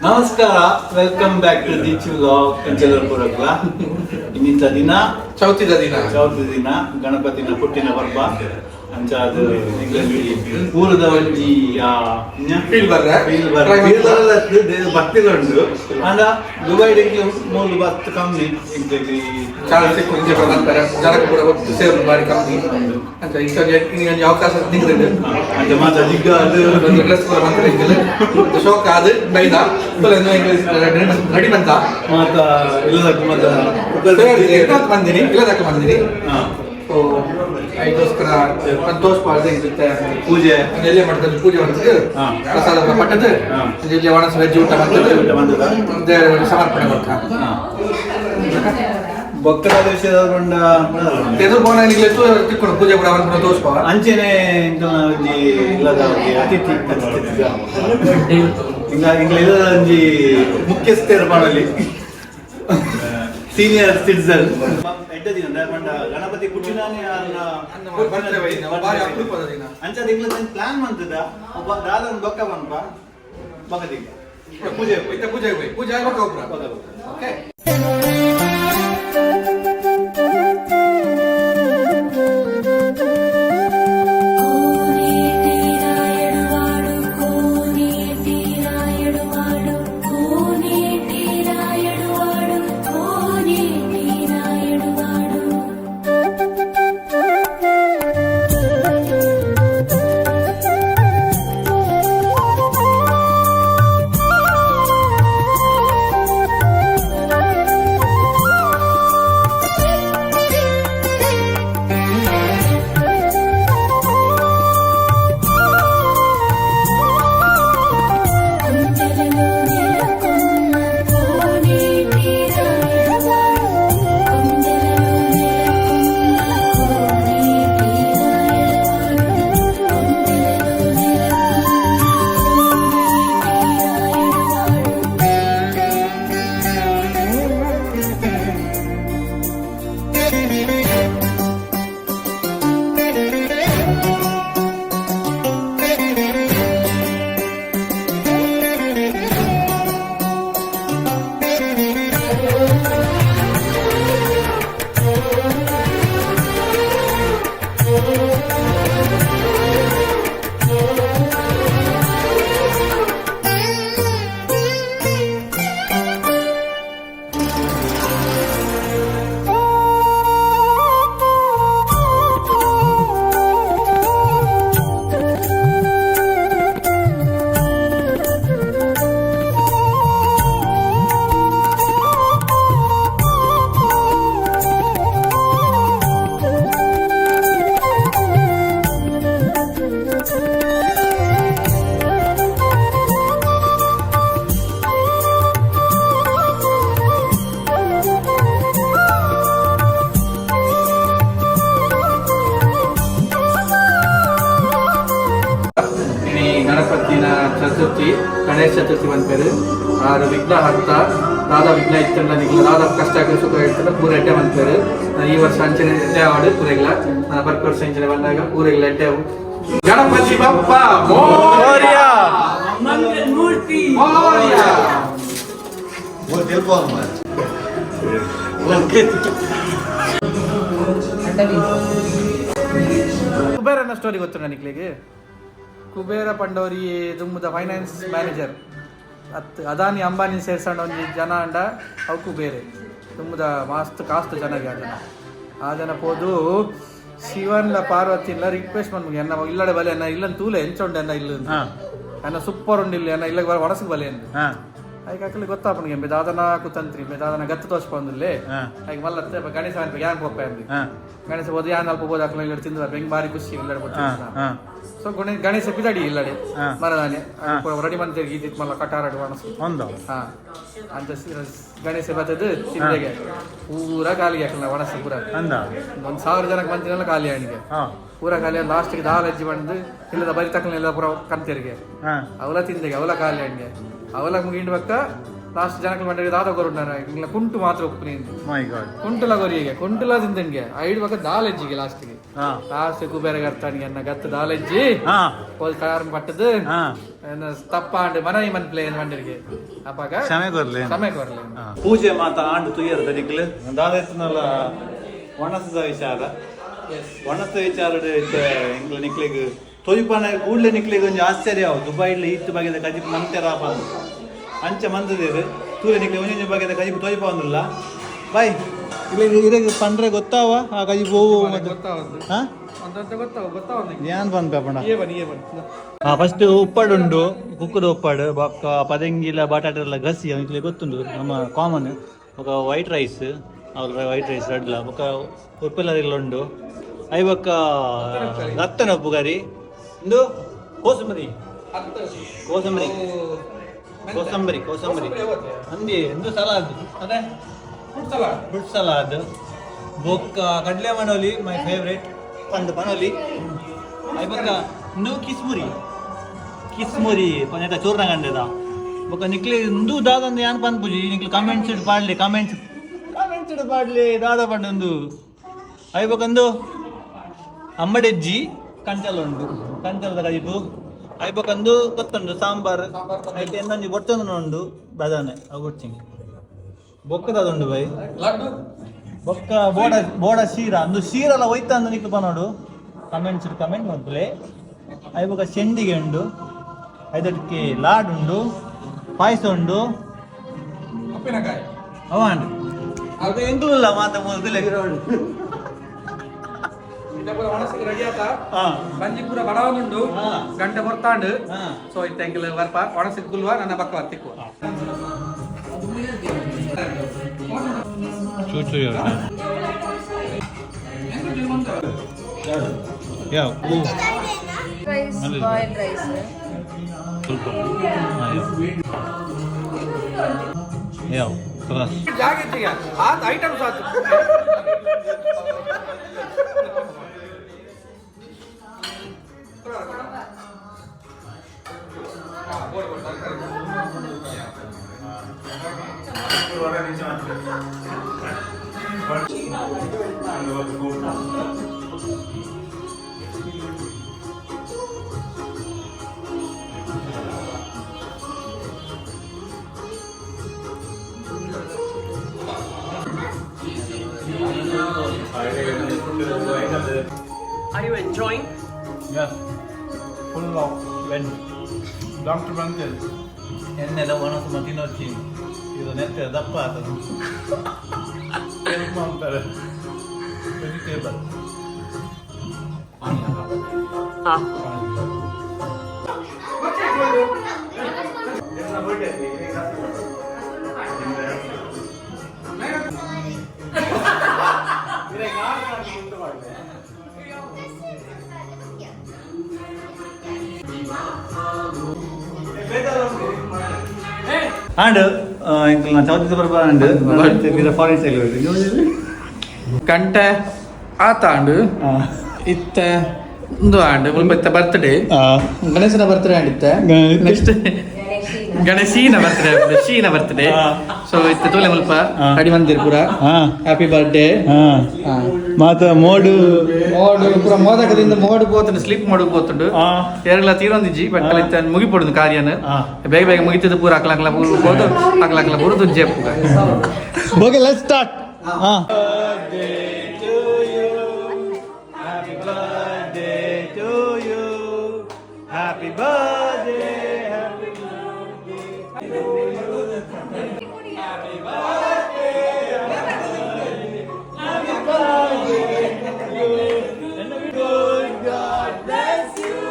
ನಮಸ್ಕಾರ, welcome back to ದೀಚ್ vlog. ಎಂಚಲಪುರಗ್ಲ ಇನ್ನಿಂತ ದಿನ ಚೌತಿದ ದಿನ ಗಣಪತಿನ ಪುಟ್ಟಿನ ಬರ್ಬ ಅಂಚಾದ ಪೂರದ ಒಂಜಿ ಭಕ್ತಿಲ ಉಂಡು ಅಂಡ ದುಬೈಡೆಗೆ ಮೂಲು ಬತ್ತು ಕಮ್ಮಿ ಜನಕ್ಕೆ ಕೂಡ ಒತ್ತು ಸೇರು ಬಾರಿ ಕಮ್ಮಿ ಅಂತ ಇಂಚ ಅವಕಾಶ ಸಿಗ್ತದೆ ಅಂಚ ಮಾತ ದಿಗ್ಗ ಅದು ಡ್ರೆಸ್ ಕೂಡ ಬಂದ್ರೆ ಶೋಕ ಅದು ಬೈದ ರೆಡಿ ಬಂತ ಮಾತ ಇಲ್ಲದಕ್ಕೆ ಬಂದಿನಿ ಐದೋಸ್ಕರ ತೋರಿಸ್ಬಾರ್ದು ಇರುತ್ತೆ ಪೂಜೆ ಎಲ್ಲೇ ಮಾಡ್ತಾರೆ ಪೂಜೆ ಮಾಡ್ತಿದ್ದು ಪ್ರಸಾದ ಪಟ್ಟದ್ದು ಇಲ್ಲಿ ಒಣಸ ವೆಜ್ ಊಟ ಮತ್ತೆ ಸಮರ್ಪಣೆ ಮಾಡ್ತಾರೆ ಭಕ್ತರ ದೇಶದ ಎದುರು ಬೋನ ತಿಕ್ಕೊಂಡು ಪೂಜೆ ಕೂಡ ಅವನ್ನ ತೋರಿಸ್ಬೋ ಅಂಚೆನೆ ಇಲ್ಲದ ಅತಿಥಿ ಇಲ್ಲದ ಒಂಜಿ ಮುಖ್ಯಸ್ಥರು ಮಾಡಲಿ ಸೀನಿಯರ್ ಸಿಟಿಸನ್ ಗಣಪತಿ ಪುಟ್ಟಿನಾನೆ ಅಂಚದ ಪ್ಲಾನ್ ಮಾಡ್ತದ ಒಬ್ಬ ದಾದ ಬೊಕ್ಕ ಬಂಪ ಬಗದಿಲ್ಲ ಪೂಜೆ ಪೂಜೆ ಓಕೆ ಗಣಪತಿನ ಚತುರ್ಥಿ ಗಣೇಶ ಚತುರ್ಥಿ ಬಂದ್ಪೇರು ಆರು ವಿಘ್ನ ಹರ್ತ ದಾದ ವಿಘ್ನ ಇತ್ತಲ್ಲ ನಿಗ್ಲ ದಾದ ಕಷ್ಟ ಆಗಿ ಸುಖ ಇರ್ತಲ್ಲ ಪೂರ ಎಡ್ಡೆ ಬಂದ್ಪೇರು ನಾನು ಈ ವರ್ಷ ಅಂಚನೆ ಎಡ್ಡೆ ಆಡು ಪೂರೆಗ್ಲ ನಾನು ಬರ್ಕ ವರ್ಷ ಅಂಚನೆ ಬಂದಾಗ ಪೂರೆಗ್ಲ ಎಡ್ಡೆ ಗಣಪತಿ ಬಪ್ಪ ಮೋರ್ಯ ಮೂರ್ತಿ ಮೋರ್ಯ ಕುಬೇರನ ಸ್ಟೋರಿ ಗೊತ್ತು ನನಗೆ ಕುಬೇರ ಪಂಡವರಿ ದುಮ್ಮದ ಫೈನಾನ್ಸ್ ಮ್ಯಾನೇಜರ್ ಅದಾನಿ ಅಂಬಾನಿ ಸೇರ್ಸಂಡ ಒಂದು ಜನ ಅಂಡ ಅವು ಕುಬೇರೆ ದುಮ್ಮದ ಮಸ್ತ್ ಕಾಸ್ತ್ ಜನಗೆ ಆ ಜನ ಹೋದು ಶಿವನ್ಲ ಪಾರ್ವತಿ ಇಲ್ಲ ರಿಕ್ವೆಸ್ಟ್ ಮಾಡ್ಮಗೆ ಎನ್ನ ಇಲ್ಲಡೆ ಬಲೆ ಅನ್ನ ಇಲ್ಲನ್ ತೂಲೆ ಎಂಚೊಂಡೆ ಅನ್ನ ಇಲ್ಲ ಅನ್ನ ಸೂಪರ್ ಉಂಡಿಲ್ಲ ಅನ್ನ ಇಲ್ಲ ಒಣಸಕ್ ಬಲೆ ಅಂತ ಅದಕ್ಕೆ ಗೊತ್ತಾಪನಿಗೆ ದಾದನ ಕುತಂತ್ರಿ ದಾದನ ಗತ್ತು ತೋರ್ಸ್ಕೊಂದಿಲ್ಲೇ ಹಾಗೆ ಮಲ್ಲತ್ತೆ ಗಣೇಶ ಅಂತ ಯಾನ್ ಪೊಪ್ಪ ಅಂದಿ ಗಣೇಶ ಹೋದ ಯಾನ್ ಅಲ್ಪ ಬೋದು ಹಾಕಲ ಇಲ್ಲ ತಿಂದ ಬೆಂಗ್ ಬಾರಿ ಖುಷಿ ಇಲ್ಲಡೆ ಸೊ ಗಣೇಶ ಪಿದಾಡಿ ಇಲ್ಲಡೆ ಮರದಾನೆ ರೆಡಿ ಮಂತ್ ಗೀತಿತ್ ಮಲ್ಲ ಕಟಾರಾಡು ಒಣಸು ಹಾ ಅಂತ ಗಣೇಶ ಬರ್ತದ ತಿಂದೆಗೆ ಪೂರ ಖಾಲಿ ಹಾಕಲ್ಲ ಒಣಸು ಪೂರ 1,000 ಜನಕ್ಕೆ ಮಂತಿನೆಲ್ಲ ಖಾಲಿ ಅವನಿಗೆ ಪೂರ ಖಾಲಿ ಲಾಸ್ಟ್ಗೆ ದಾಲ್ ಅಜ್ಜಿ ಬಂದು ಇಲ್ಲದ ಬರಿ ತಕ್ಕನೆಲ್ಲ ಪೂರ ಕಂತೆರಿಗೆ ಅವಲ ತಿಂದೆಗೆ ಅವಲ ಖಾಲಿ ಅವನಿಗೆ ಅವಲ ಮುಗಿಂಡ್ ಬಕ್ಕ ಲಾಸ್ಟ್ ಜನಕ್ಕೆ ಮಂಡಳಿ ದಾದ ಗೊರುಂಡಾರ ಇಂಗ್ಲ ಕುಂಟು ಮಾತ್ರ ಉಪ್ಪು ಕುಂಟುಲ ಗೊರಿಗೆ ಕುಂಟುಲ ತಿಂದನ್ಗೆ ಐದು ಬಕ್ಕ ದಾಲೆಜ್ಜಿಗೆ ಲಾಸ್ಟ್ಗೆ ಲಾಸ್ಟ್ ಕುಬೇರ ಗರ್ತಾನಿಗೆ ಅನ್ನ ಗತ್ತು ದಾಲೆಜ್ಜಿ ಹೋದ್ ಕಾರಣ ಪಟ್ಟದು ತಪ್ಪಾಂಡು ಮನ ಇಮನ್ ಪ್ಲೇ ಮಂಡರಿಗೆ ಅಪ್ಪಾಗ ಕ್ಷಮೆ ಕೊರ್ಲೆ ಸಮಯ ಕೊರ್ಲೆ ಪೂಜೆ ಮಾತ ಆಂಡು ತುಯ್ಯರ್ದ ನಿಕ್ಲು ದಾದೆತ್ತನಲ್ಲ ಒಣಸದ ವಿಚಾರ ಒಣಸದ ವಿಚಾರ ಇಂಗ್ಲ ನಿಕ್ಲಿಗೆ ತೊಯ್ಪಾನ ಕೂಡಲೇ ನಿಕ್ಲಿಗೆ ಒಂದು ಆಶ್ಚರ್ಯ ದುಬೈಲಿ ಇತ್ತು ಬಗೆದ ಕಜಿಪ್ ಮಂತೆರಾಪ ಅಂಚ ಮಂದದೇರು ತೂರೆ ನಿಕ್ಲಿ ಒಂಜೊಂಜು ಬಗೆದ ಕಜಿಪ್ ತೊಯ್ಪ ಒಂದಿಲ್ಲ ಬಾಯ್ ಇಲ್ಲಿ ಇರಗೆ ಪಂಡ್ರೆ ಗೊತ್ತಾವ ಆ ಕಜಿಪ್ ಹೋಗು ಹಾ ಧ್ಯಾನ್ ಬಂದ್ ಪೇಪಣ ಫಸ್ಟ್ ಉಪ್ಪಾಡುಂಡು ಕುಕ್ಕುದ ಉಪ್ಪಾಡು ಬೊಕ್ಕ ಪದಂಗಿಲ ಬಟಾಟೆ ಎಲ್ಲ ಗಸಿ ಅವನಿಗೆ ಗೊತ್ತುಂಡು ನಮ್ಮ ಕಾಮನ್ ఒక ವೈಟ್ ರೈಸ್ ಅವ್ರ ವೈಟ್ ರೈಸ್ ರಡ್ಲ ಬೊಕ್ಕ ಉಪ್ಪೆಲ್ಲ ಉಂಡು ಐ ಬೊಕ್ಕ ರತ್ತನ ಉಪ್ಪು ಗರಿ ಇಂದು ಕೋಸಂಬರಿ ಕೋಸಂಬರಿ ಕೋಸಂಬರಿ ಕೋಸಂಬರಿ ಅಂದಿ ಇಂದು ಸಲಾದ್ ಅದೇ ಫ್ರೂಟ್ ಸಲಾದ್ ಬೊಕ್ಕ ಕಡ್ಲೆ ಮನೋಲಿ ಮೈ ಫೇವ್ರೇಟ್ ಪಂಡ್ ಪನೋಲಿ ಐ ಬೊಕ್ಕ ಇಂದು ಕಿಸ್ಮುರಿ ಕಿಸ್ಮುರಿ ಪಂಜ ಚೂರ್ನ ಗಂಡೆದ ಬೊಕ್ಕ ನಿಕ್ಲಿ ಇಂದು ದಾದಂದು ಯಾನ್ ಪಂದ್ ಪೂಜಿ ನಿಕ್ಲಿ ಕಮೆಂಟ್ಸ್ ಇಡ್ ಪಾಡ್ಲಿ ಕಮೆಂಟ್ಸ್ ಇಡ್ ಪಾಡ್ಲಿ ದಾದ ಪಂಡೊಂದು ಐ ಬೊಕ್ಕಂದು ಅಮ್ಮಡೆಜ್ಜಿ ಕಂಚಲ ಉಂಡು ಕಂಚಲದ ಕಜಿಪು ಐ ಬೊಕ್ಕಂದು ಗೊತ್ತುಂಡು ಸಾಂಬಾರ್ ಐತೆ ಎಂದಂಜಿ ಬೊಟ್ಟೊಂದು ಉಂಡು ಬದಾನೆ ಅವು ಗೊತ್ತಿಂಗ್ ಬೊಕ್ಕದದುಂಡು ಬೈ ಬೊಕ್ಕ ಬೋಡ ಶೀರ ಅಂದು ಶೀರಲ ಒಯ್ತ ಅಂದು ನಿಕ್ಲು ಪನೋಡು ಕಮೆಂಟ್ಸ್ ಕಮೆಂಟ್ ಮಾಡ್ತಲೆ ಐ ಬೊಕ್ಕ ಶೆಂಡಿಗೆ ಉಂಡು ಐದಕ್ಕೆ ಲಾಡ್ ಉಂಡು ಪಾಯಸ ಉಂಡು ಉಪ್ಪಿನಕಾಯಿ ಅವಾಂಡು ಅದು ಎಂಗೂ ಇಲ್ಲ ಮಾತ ಮೊದಲೇ ರೆಡಿ ಆತ ಬಂಜಿ ಪೂರ ಬಡವನುಂಡು ಗಂಟೆ ಬರ್ತಾಂಡು ಸೊ ಇತ್ತಂಗಿಲ್ಲ ಬರ್ಪ ಒಣಸಿಗೆ ಗುಲ್ವಾ ನನ್ನ ಪಕ್ಕ ಬರ್ತಿಕ್ಕು ಚೂಚು ಯಾವ ರೈಸ್ ಬಾಯ್ಲ್ ರೈಸ್ ಸ್ವಲ್ಪ ಯಾವ ಕ್ರಾಸ್ ಜಾಗಿತ್ತಿಗೆ ಆತ ಐಟಮ್ಸ್ ಆತು Are you enjoying? Yes, full of vent. Dr. Bankel. ಎಣ್ಣೆಲ್ಲ ಒಣಸು ತಿನ್ನೋಚಿ ಇದು ನೆತ್ತೆ ದಪ್ಪ ಆಗ್ತದೆ ಅಂತಾರೆ vegetable and include South Suburban and foreign celebrity. ಗಂಟೆ ಆತಾಂಡು ಇತ್ತ ಒಂದು ಆಂಡು ಮುಲ್ಪ ಬರ್ತ್ಡೇ ಗಣೇಶನ ಬರ್ತ್ಡೇ ಆಂಡಿತ್ತೆ ನೆಕ್ಸ್ಟ್ ಗಣೇಶೀನ ಬರ್ತ್ಡೇ ಶೀನ ಬರ್ತ್ಡೇ ಸೊ ಇತ್ತ ತೋಲೆ ಮುಲ್ಪ ಅಡಿ ಮಂದಿರ್ ಪೂರ ಹ್ಯಾಪಿ ಬರ್ತ್ಡೇ ಮಾತ ಮೋಡು ಪೂರ ಮೋದಕದಿಂದ ಮೋಡು ಪೋತುಂಡು ಸ್ಲೀಪ್ ಮೋಡು ಪೋತುಂಡು ಎರಡ್ಲ ತೀರೊಂದಿಜ್ಜಿ ಬಟ್ ಕಲಿತ ಮುಗಿಪೊಡುದು ಕಾರ್ಯನ ಬೇಗ ಬೇಗ ಮುಗಿತದ ಪೂರ ಅಕ್ಲಾಕ್ಲ ಪೂರ ಹೋದು ಅಕ್ಲಾಕ್ಲ ಪೂರ ತುಜ್ಜೆ ಪೂರ okay let's start Happy birthday, happy birthday to you. Happy birthday, happy birthday to you. And a good God bless you.